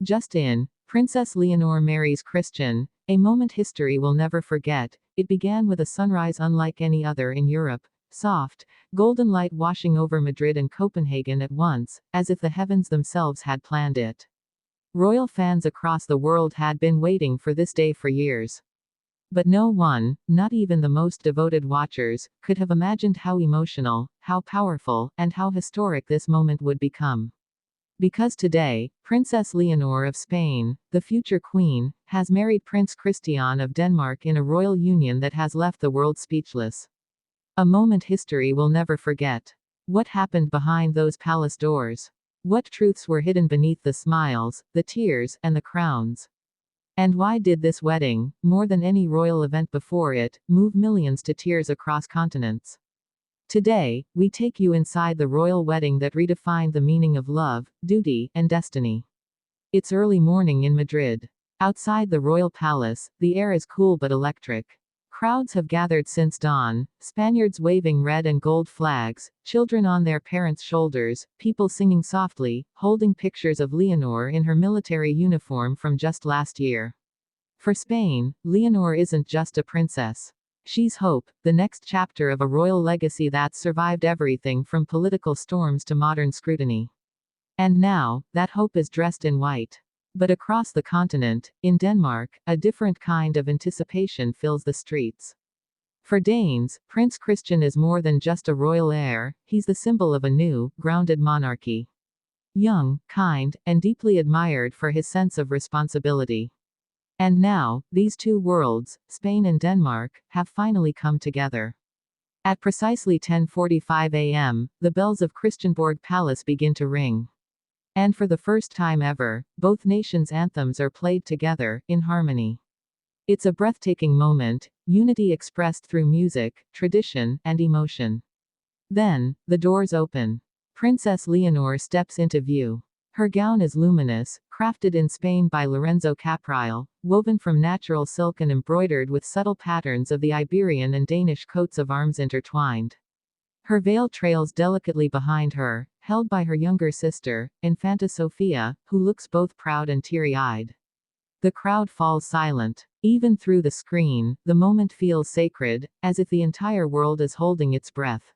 Just in, Princess Leonor marries Christian, a moment history will never forget. It began with a sunrise unlike any other in Europe. Soft, golden light washing over Madrid and Copenhagen at once, as if the heavens themselves had planned it. Royal fans across the world had been waiting for this day for years. But no one, not even the most devoted watchers, could have imagined how emotional, how powerful, and how historic this moment would become. Because today, Princess Leonor of Spain, the future queen, has married Prince Christian of Denmark in a royal union that has left the world speechless. A moment history will never forget. What happened behind those palace doors? What truths were hidden beneath the smiles, the tears, and the crowns? And why did this wedding, more than any royal event before it, move millions to tears across continents? Today, we take you inside the royal wedding that redefined the meaning of love, duty, and destiny. It's early morning in Madrid. Outside the royal palace, the air is cool but electric. Crowds have gathered since dawn, Spaniards waving red and gold flags, children on their parents' shoulders, people singing softly, holding pictures of Leonor in her military uniform from just last year. For Spain, Leonor isn't just a princess. She's hope, the next chapter of a royal legacy that's survived everything from political storms to modern scrutiny. And now, that hope is dressed in white. But across the continent, in Denmark, a different kind of anticipation fills the streets. For Danes, Prince Christian is more than just a royal heir, he's the symbol of a new, grounded monarchy. Young, kind, and deeply admired for his sense of responsibility. And now, these two worlds, Spain and Denmark, have finally come together. At precisely 10:45 a.m., the bells of Christiansborg Palace begin to ring. And for the first time ever, both nations' anthems are played together, in harmony. It's a breathtaking moment, unity expressed through music, tradition, and emotion. Then, the doors open. Princess Leonor steps into view. Her gown is luminous, crafted in Spain by Lorenzo Caprile, woven from natural silk and embroidered with subtle patterns of the Iberian and Danish coats of arms intertwined. Her veil trails delicately behind her, held by her younger sister, Infanta Sofia, who looks both proud and teary-eyed. The crowd falls silent. Even through the screen, the moment feels sacred, as if the entire world is holding its breath.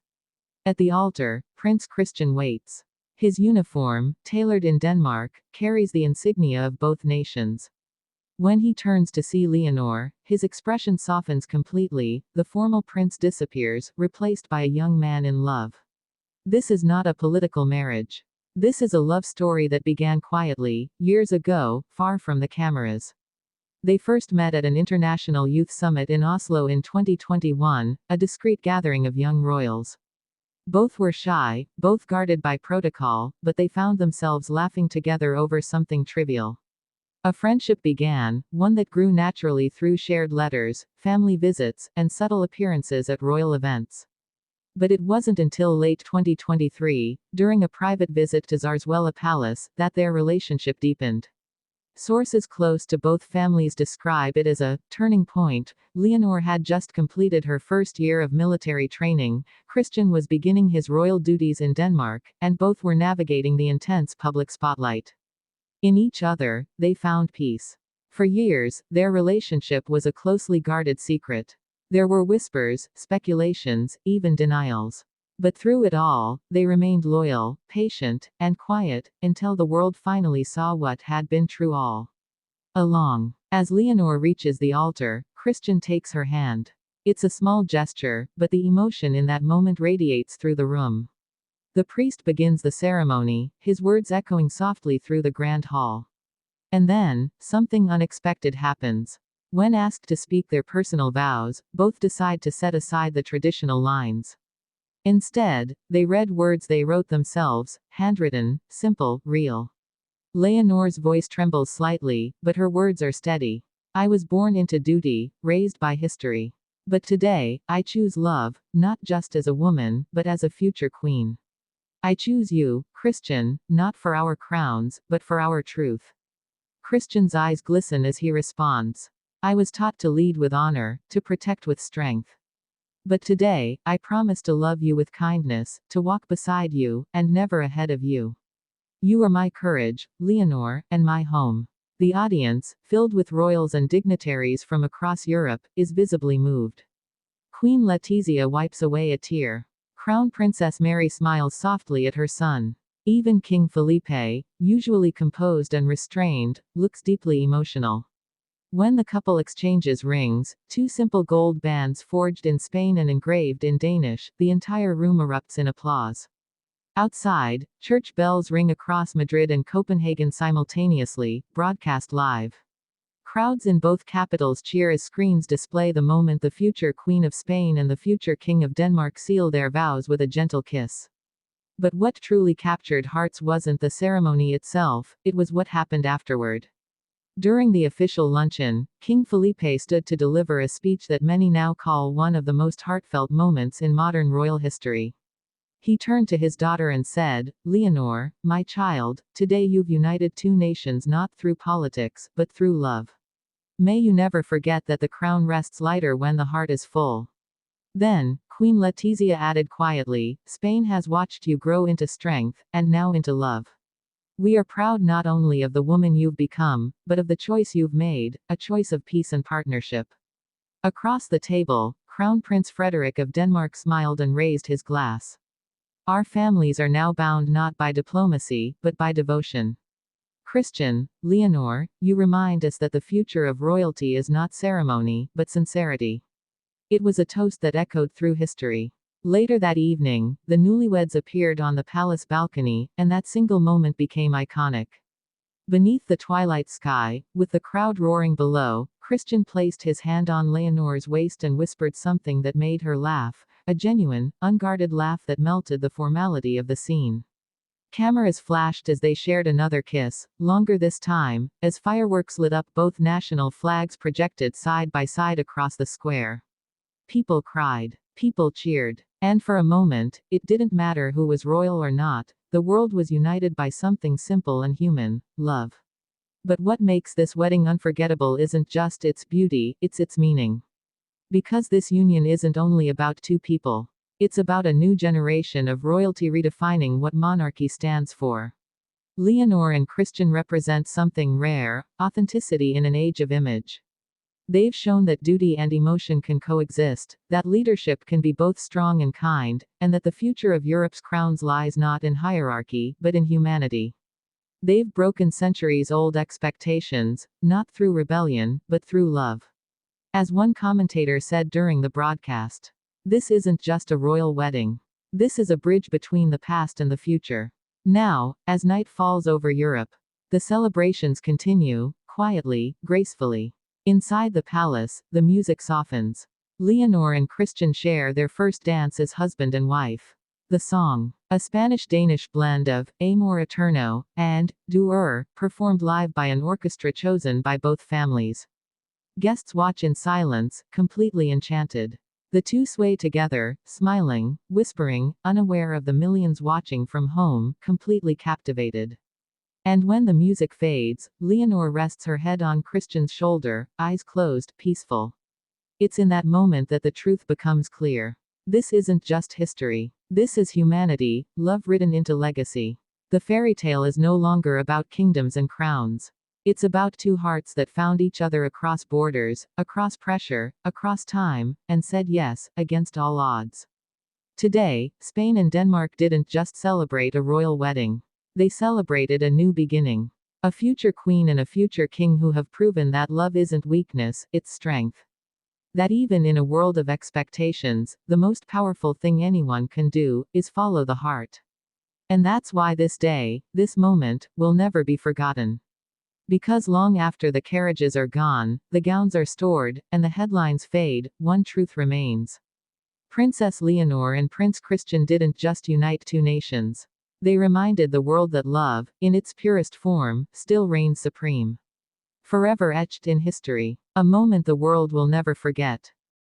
At the altar, Prince Christian waits. His uniform, tailored in Denmark, carries the insignia of both nations. When he turns to see Leonor, his expression softens completely, the formal prince disappears, replaced by a young man in love. This is not a political marriage. This is a love story that began quietly, years ago, far from the cameras. They first met at an international youth summit in Oslo in 2021, a discreet gathering of young royals. Both were shy, both guarded by protocol, but they found themselves laughing together over something trivial. A friendship began, one that grew naturally through shared letters, family visits, and subtle appearances at royal events. But it wasn't until late 2023, during a private visit to Zarzuela Palace, that their relationship deepened. Sources close to both families describe it as a turning point. Leonor had just completed her first year of military training, Christian was beginning his royal duties in Denmark, and both were navigating the intense public spotlight. In each other, they found peace. For years, their relationship was a closely guarded secret. There were whispers, speculations, even denials. But through it all, they remained loyal, patient, and quiet, until the world finally saw what had been true all along. As Leonor reaches the altar, Christian takes her hand. It's a small gesture, but the emotion in that moment radiates through the room. The priest begins the ceremony, his words echoing softly through the grand hall. And then, something unexpected happens. When asked to speak their personal vows, both decide to set aside the traditional lines. Instead, they read words they wrote themselves, handwritten, simple, real. Leonor's voice trembles slightly, but her words are steady. I was born into duty, raised by history. But today, I choose love, not just as a woman, but as a future queen. I choose you, Christian, not for our crowns, but for our truth. Christian's eyes glisten as he responds. I was taught to lead with honor, to protect with strength. But today, I promise to love you with kindness, to walk beside you, and never ahead of you. You are my courage, Leonor, and my home. The audience, filled with royals and dignitaries from across Europe, is visibly moved. Queen Letizia wipes away a tear. Crown Princess Mary smiles softly at her son. Even King Felipe, usually composed and restrained, looks deeply emotional. When the couple exchanges rings, two simple gold bands forged in Spain and engraved in Danish, the entire room erupts in applause. Outside, church bells ring across Madrid and Copenhagen simultaneously, broadcast live. Crowds in both capitals cheer as screens display the moment the future Queen of Spain and the future King of Denmark seal their vows with a gentle kiss. But what truly captured hearts wasn't the ceremony itself, it was what happened afterward. During the official luncheon, King Felipe stood to deliver a speech that many now call one of the most heartfelt moments in modern royal history. He turned to his daughter and said, "Leonor, my child, today you've united two nations not through politics, but through love. May you never forget that the crown rests lighter when the heart is full." Then, Queen Letizia added quietly, "Spain has watched you grow into strength, and now into love. We are proud not only of the woman you've become, but of the choice you've made, a choice of peace and partnership." Across the table, Crown Prince Frederick of Denmark smiled and raised his glass. "Our families are now bound not by diplomacy, but by devotion." Christian, Leonor, you remind us that the future of royalty is not ceremony, but sincerity. It was a toast that echoed through history. Later that evening, the newlyweds appeared on the palace balcony, and that single moment became iconic. Beneath the twilight sky, with the crowd roaring below, Christian placed his hand on Leonor's waist and whispered something that made her laugh, a genuine, unguarded laugh that melted the formality of the scene. Cameras flashed as they shared another kiss, longer this time, as fireworks lit up both national flags projected side by side across the square. People cried. People cheered. And for a moment, it didn't matter who was royal or not, the world was united by something simple and human: love. But what makes this wedding unforgettable isn't just its beauty, it's its meaning. Because this union isn't only about two people. It's about a new generation of royalty redefining what monarchy stands for. Leonor and Christian represent something rare: authenticity in an age of image. They've shown that duty and emotion can coexist, that leadership can be both strong and kind, and that the future of Europe's crowns lies not in hierarchy, but in humanity. They've broken centuries-old expectations, not through rebellion, but through love. As one commentator said during the broadcast, "This isn't just a royal wedding. This is a bridge between the past and the future." Now, as night falls over Europe, the celebrations continue, quietly, gracefully. Inside the palace, the music softens. Leonor and Christian share their first dance as husband and wife. The song, a Spanish-Danish blend of Amor Eterno and Du performed live by an orchestra chosen by both families. Guests watch in silence, completely enchanted. The two sway together, smiling, whispering, unaware of the millions watching from home, completely captivated. And when the music fades, Leonor rests her head on Christian's shoulder, eyes closed, peaceful. It's in that moment that the truth becomes clear. This isn't just history. This is humanity, love written into legacy. The fairy tale is no longer about kingdoms and crowns. It's about two hearts that found each other across borders, across pressure, across time, and said yes, against all odds. Today, Spain and Denmark didn't just celebrate a royal wedding. They celebrated a new beginning. A future queen and a future king who have proven that love isn't weakness, it's strength. That even in a world of expectations, the most powerful thing anyone can do is follow the heart. And that's why this day, this moment, will never be forgotten. Because long after the carriages are gone, the gowns are stored, and the headlines fade, one truth remains. Princess Leonor and Prince Christian didn't just unite two nations. They reminded the world that love, in its purest form, still reigns supreme. Forever etched in history. A moment the world will never forget.